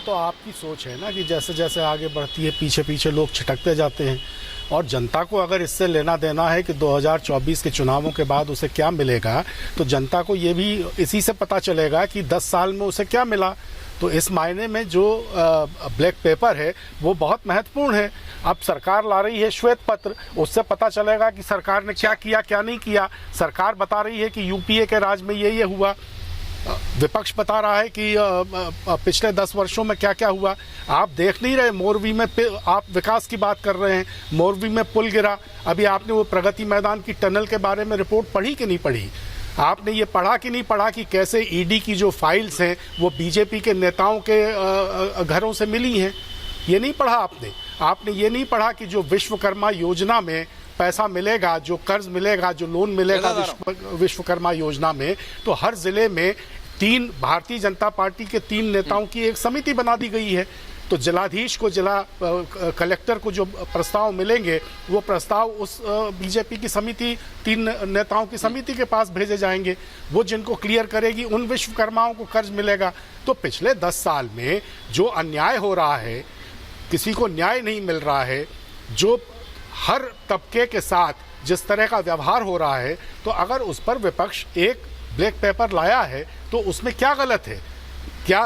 तो आपकी सोच है ना कि जैसे जैसे आगे बढ़ती है पीछे पीछे लोग छिटकते जाते हैं, और जनता को अगर इससे लेना देना है कि 2024 के चुनावों के बाद उसे क्या मिलेगा, तो जनता को ये भी इसी से पता चलेगा कि 10 साल में उसे क्या मिला। तो इस मायने में जो ब्लैक पेपर है वो बहुत महत्वपूर्ण है। अब सरकार ला रही है श्वेत पत्र, उससे पता चलेगा कि सरकार ने क्या किया क्या नहीं किया। सरकार बता रही है कि यूपीए के राज में ये हुआ, विपक्ष बता रहा है कि पिछले 10 वर्षों में क्या क्या हुआ। आप देख नहीं रहे, मोरवी में आप विकास की बात कर रहे हैं, मोरवी में पुल गिरा। अभी आपने वो प्रगति मैदान की टनल के बारे में रिपोर्ट पढ़ी कि नहीं पढ़ी? आपने ये पढ़ा कि नहीं पढ़ा कि कैसे ईडी की जो फाइल्स हैं वो बीजेपी के नेताओं के घरों से मिली हैं? ये नहीं पढ़ा आपने। आपने ये नहीं पढ़ा कि जो विश्वकर्मा योजना में पैसा मिलेगा, जो कर्ज मिलेगा, जो लोन मिलेगा विश्वकर्मा योजना में, तो हर जिले में 3 भारतीय जनता पार्टी के 3 नेताओं की एक समिति बना दी गई है। तो जिलाधीश को, जिला कलेक्टर को जो प्रस्ताव मिलेंगे वो प्रस्ताव उस बीजेपी की समिति, 3 नेताओं की समिति के पास भेजे जाएंगे। वो जिनको क्लियर करेगी उन विश्वकर्माओं को कर्ज मिलेगा। तो पिछले 10 साल में जो अन्याय हो रहा है, किसी को न्याय नहीं मिल रहा है, जो हर तबके के साथ जिस तरह का व्यवहार हो रहा है, तो अगर उस पर विपक्ष एक ब्लैक पेपर लाया है तो उसमें क्या गलत है? क्या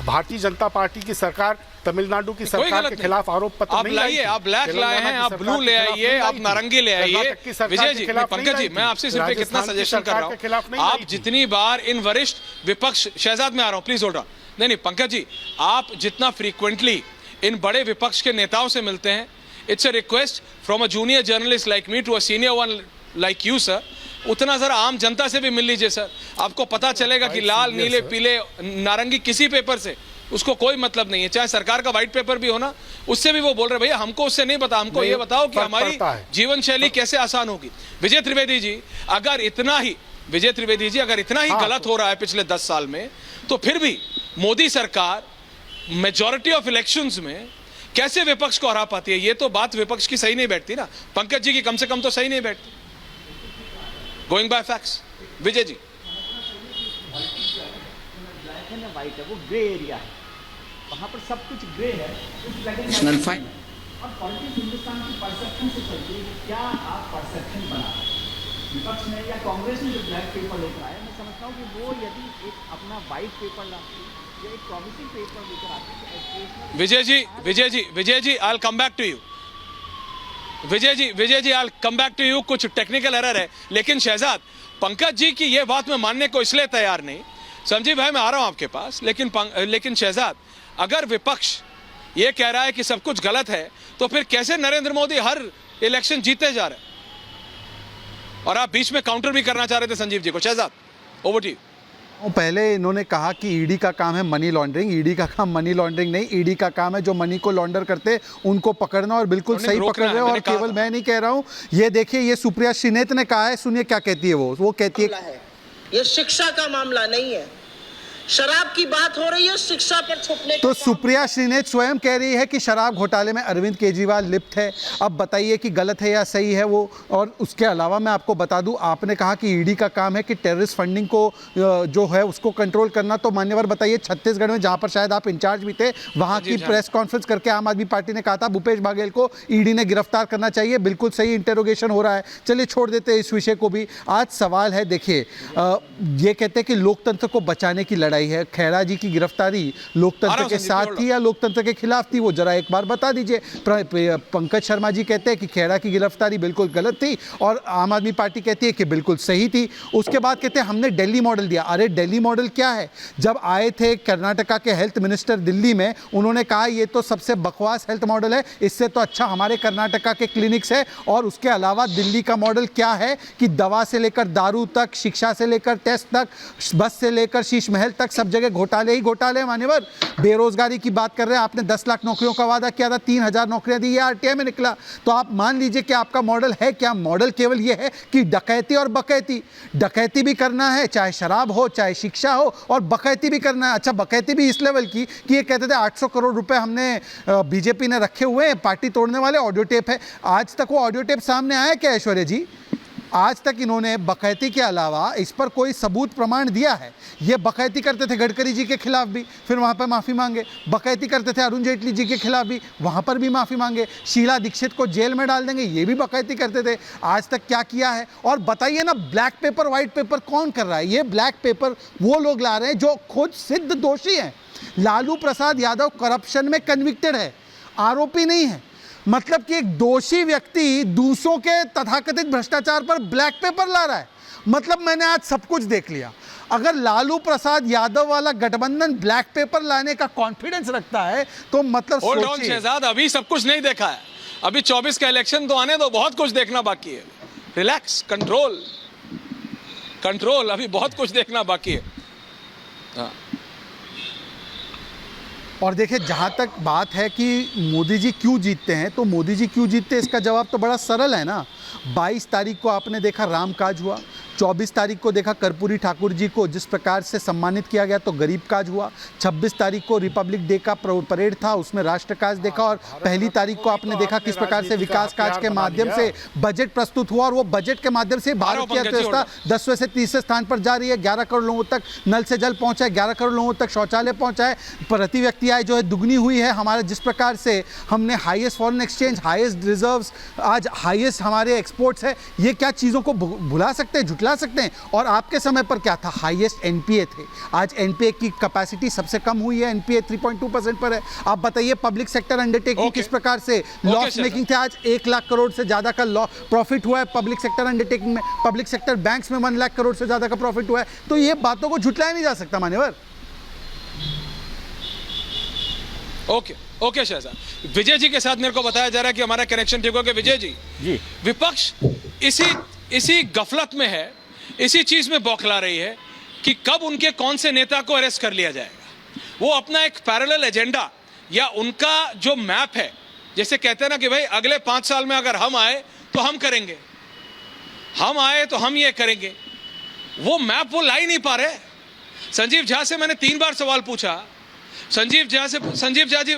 भारतीय जनता पार्टी की सरकार तमिलनाडु की सरकार के खिलाफ आरोप पत्र नहीं लाइए? आप ब्लैक लाए हैं, आप ब्लू ले आइए, आप नारंगी ले आइए। विजय जी, पंकज जी, मैं आपसे सिर्फ कितना सजेशन कर रहा हूं, आप जितनी बार इन वरिष्ठ विपक्ष, शहजाद में आ रहा हूं, प्लीज होल्ड ऑन। नहीं, पंकज जी, आप जितना फ्रीक्वेंटली इन बड़े विपक्ष के नेताओं से मिलते हैं, it's a request from a junior journalist like me to a senior one like you sir, उतना जरा आम जनता से भी मिल लीजिए सर। आपको पता चलेगा कि लाल, नीले, पीले, नारंगी किसी पेपर से उसको कोई मतलब नहीं है। चाहे सरकार का व्हाइट पेपर भी हो ना, उससे भी वो बोल रहे भैया हमको उससे नहीं पता, हमको ये बताओ कि हमारी जीवन शैली कैसे आसान होगी। विजय त्रिवेदी जी, अगर इतना ही गलत हो रहा है पिछले 10 साल में, तो फिर भी मोदी सरकार मेजॉरिटी ऑफ इलेक्शंस में कैसे विपक्ष को हरा पाती है? ये तो बात विपक्ष की सही नहीं बैठती ना। पंकज जी की कम से कम तो सही नहीं बैठती, going by facts. Vijay ji, black है ना वाइट है, वो ग्रे एरिया है, वहां पर सब कुछ ग्रे है। फाइन। और पॉलिटिक्स हिंदुस्तान की परसेप्शन से चलती है। क्या आप परसेप्शन बना विपक्ष ने या कांग्रेस ने जो ब्लैक पेपर लेकर आया, मैं समझता हूँ कि वो यदि एक अपना वाइट पेपर लाती या एक प्रॉमिसिंग पेपर लेकर आती है। Vijay ji, I'll come back to you. Vijay ji, I'll come back to you. कुछ टेक्निकल एरर है, लेकिन शहजाद, पंकज जी की ये बात मैं मानने को इसलिए तैयार नहीं। संजीव भाई, मैं आ रहा हूं आपके पास, लेकिन शहजाद, अगर विपक्ष ये कह रहा है कि सब कुछ गलत है, तो फिर कैसे नरेंद्र मोदी हर इलेक्शन जीतते जा रहे हैं? और आप बीच में काउंटर भी करना चाह रहे थे संजीव जी को। Shahzad, over to you. पहले इन्होंने कहा कि ईडी का काम है मनी लॉन्ड्रिंग। ईडी का काम मनी लॉन्ड्रिंग नहीं, ईडी का काम है जो मनी को लॉन्डर करते उनको पकड़ना, और बिल्कुल सही पकड़ रहे हो। और केवल मैं नहीं कह रहा हूं, ये देखिए, ये सुप्रिया श्रीनेत ने कहा है, सुनिए क्या कहती है वो कहती है ये शिक्षा का मामला नहीं है, शराब की बात हो रही है, शिक्षा पर छुपने। तो सुप्रिया श्रीनेत स्वयं कह रही है कि शराब घोटाले में अरविंद केजरीवाल लिप्त है। अब बताइए कि गलत है या सही है वो। और उसके अलावा मैं आपको बता दूं, आपने कहा कि ईडी का काम है कि टेररिस्ट फंडिंग को जो है उसको कंट्रोल करना। तो मान्यवर बताइए, छत्तीसगढ़ में जहां पर शायद आप इंचार्ज भी थे, वहां की प्रेस कॉन्फ्रेंस करके आम आदमी पार्टी ने कहा था भूपेश बघेल को ईडी ने गिरफ्तार करना चाहिए। बिल्कुल सही इंटेरोगेशन हो रहा है। चलिए छोड़ देते हैं इस विषय को भी। आज सवाल है, देखिए, ये कहते हैं कि लोकतंत्र को बचाने की लड़ाई है। खैरा जी की गिरफ्तारी लोकतंत्र के साथ थी या लोकतंत्र के खिलाफ थी, वो जरा एक बार बता दीजिए। पंकज शर्मा जी कहते हैं कि खैरा की गिरफ्तारी बिल्कुल गलत थी, और आम आदमी पार्टी कहती है कि बिल्कुल सही थी। उसके बाद कहते हैं हमने दिल्ली मॉडल दिया। अरे दिल्ली मॉडल क्या है? जब आए थे कर्नाटका के हेल्थ मिनिस्टर दिल्ली में, उन्होंने कहा ये तो सबसे बकवास हेल्थ मॉडल है, इससे तो अच्छा हमारे कर्नाटका के क्लिनिक्स है। और उसके अलावा दिल्ली का मॉडल क्या है कि दवा से लेकर दारू तक, शिक्षा से लेकर टेस्ट तक, बस से लेकर शीश महल तक, सब जगह घोटाले ही घोटाले। मान्यवर, बेरोजगारी की बात कर रहे हैं, आपने 10 लाख नौकरियों का वादा किया था, 3000 नौकरियां दी, ये आरटीआई में निकला। तो आप मान लीजिए कि आपका मॉडल है क्या? मॉडल केवल ये है कि डकैती और बकैती, डकैती भी करना है, चाहे शराब हो, चाहे शिक्षा हो, और बकैती भी करना है। अच्छा, बकैती भी इस लेवल की कि ये कहते थे 800 करोड़ रुपए हमने बीजेपी ने रखे हुए हैं पार्टी तोड़ने वाले। ऑडियो टेप है, आज तक वो ऑडियो टेप सामने आया क्या ऐश्वर्या जी? आज तक इन्होंने बकैती के अलावा इस पर कोई सबूत प्रमाण दिया है? ये बकैती करते थे गडकरी जी के खिलाफ भी, फिर वहाँ पर माफ़ी मांगे। बकैती करते थे अरुण जेटली जी के खिलाफ भी, वहाँ पर भी माफ़ी मांगे। शीला दीक्षित को जेल में डाल देंगे, ये भी बकैती करते थे। आज तक क्या किया है? और बताइए ना, ब्लैक पेपर व्हाइट पेपर कौन कर रहा है? ये ब्लैक पेपर वो लोग ला रहे हैं जो खुद सिद्ध दोषी हैं। लालू प्रसाद यादव करप्शन में कन्विक्टेड है, आरोपी नहीं है। मतलब कि एक दोषी व्यक्ति दूसरों के तथाकथित भ्रष्टाचार पर ब्लैक पेपर ला रहा है। मतलब मैंने आज सब कुछ देख लिया। अगर लालू प्रसाद यादव वाला गठबंधन ब्लैक पेपर लाने का कॉन्फिडेंस रखता है तो मतलब होल्ड ऑन शहजाद, अभी सब कुछ नहीं देखा है। अभी 24 का इलेक्शन तो आने दो, बहुत कुछ देखना बाकी है। रिलैक्स, कंट्रोल कंट्रोल, अभी बहुत कुछ देखना बाकी है। हाँ। और देखिए, जहाँ तक बात है कि मोदी जी क्यों जीतते हैं, तो मोदी जी क्यों जीतते हैं इसका जवाब तो बड़ा सरल है ना। 22 तारीख को आपने देखा रामकाज हुआ, 24 तारीख को देखा कर्पूरी ठाकुर जी को जिस प्रकार से सम्मानित किया गया तो गरीब काज हुआ, 26 तारीख को रिपब्लिक डे का परेड था, उसमें राष्ट्र काज देखा, और पहली तारीख को आपने देखा किस प्रकार से विकास काज के माध्यम से बजट प्रस्तुत हुआ, और वो बजट के माध्यम से भारत की अर्थव्यवस्था 10वें से 30वें स्थान पर जा रही है। 11 करोड़ लोगों तक नल से जल पहुंचा है, 11 करोड़ लोगों तक शौचालय पहुंचा है, प्रति व्यक्ति आय जो है दुगनी हुई है। हमारा जिस प्रकार से हमने highest foreign exchange, highest reserves, आज हाईएस्ट हमारे एक्सपोर्ट्स है, ये क्या चीज़ों को भुला सकते हैं, झुठला सकते हैं? और आपके समय पर क्या था? हाईएस्ट एनपीए थे। आज एनपीए की कैपेसिटी सबसे कम हुई है, एनपीए 3.2% पर है। आप बताइए पब्लिक सेक्टर अंडरटेकिंग किस प्रकार से लॉस मेकिंग थे, आज 1 लाख करोड़ से ज़्यादा का प्रॉफिट हुआ है पब्लिक सेक्टर अंडरटेकिंग में। पब्लिक सेक्टर बैंक्स में 1 लाख करोड़ से ज़्यादा का प्रॉफिट हुआ है। तो ये बातों को झुठलाया नहीं जा सकता मान्यवर। ओके शहजाद, विजय जी के साथ मेरे को बताया जा रहा है कि हमारा कनेक्शन ठीक हो गया। विजय जी, विपक्ष इसी गफलत में है, इसी चीज में बौखला रही है कि कब उनके कौन से नेता को अरेस्ट कर लिया जाएगा। वो अपना एक पैरेलल एजेंडा या उनका जो मैप है, जैसे कहते हैं ना कि भाई अगले 5 साल में अगर हम आए तो हम करेंगे, हम आए तो हम ये करेंगे, वो मैप वो ला ही नहीं पा रहे। संजीव झा से मैंने 3 बार सवाल पूछा, संजीव झा जी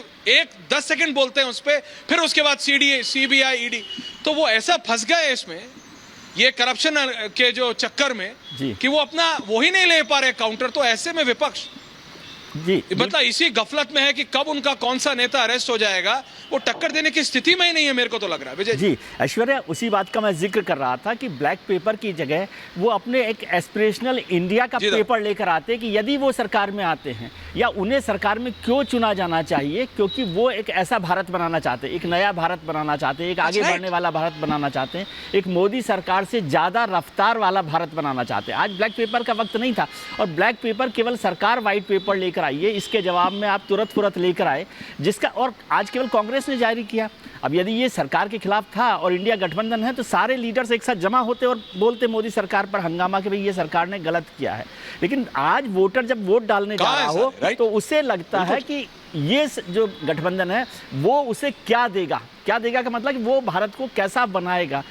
10 सेकंड बोलते हैं उस पर, फिर उसके बाद सीबीआई, ईडी, तो वो ऐसा फंस गए इसमें, ये करप्शन के जो चक्कर में कि वो अपना वो ही नहीं ले पा रहे काउंटर। तो ऐसे में विपक्ष मतलब इसी गफलत में है कि कब उनका कौन सा नेता अरेस्ट हो जाएगा, वो टक्कर देने की स्थिति में ही नहीं है, मेरे को तो लग रहा है। विजय जी, ऐश्वर्या, उसी बात का मैं जिक्र कर रहा था कि ब्लैक पेपर की जगह वो अपने एक एस्पिरेशनल इंडिया का पेपर लेकर आते कि यदि वो सरकार में आते हैं या उन्हें सरकार में क्यों चुना जाना चाहिए, क्योंकि वो एक ऐसा भारत बनाना चाहते हैं, एक नया भारत बनाना चाहते हैं, एक आगे बढ़ने वाला भारत बनाना चाहते हैं, एक मोदी सरकार से ज़्यादा रफ्तार वाला भारत बनाना चाहते हैं। आज ब्लैक पेपर का वक्त नहीं था, और ब्लैक पेपर केवल सरकार वाइट पेपर लेकर आइए, इसके जवाब में आप तुरंत लेकर आए, जिसका और आज केवल कांग्रेस ने जारी किया। अब यदि ये सरकार के खिलाफ था और इंडिया गठबंधन है तो सारे लीडर्स एक साथ जमा होते और बोलते मोदी सरकार पर हंगामा कि भाई ये सरकार ने गलत किया है। लेकिन आज वोटर जब वोट डालने जा रहा हो तो उसे लगता है कि ये जो गठबंधन है वो उसे क्या देगा का मतलब कि वो भारत को कैसा बनाएगा।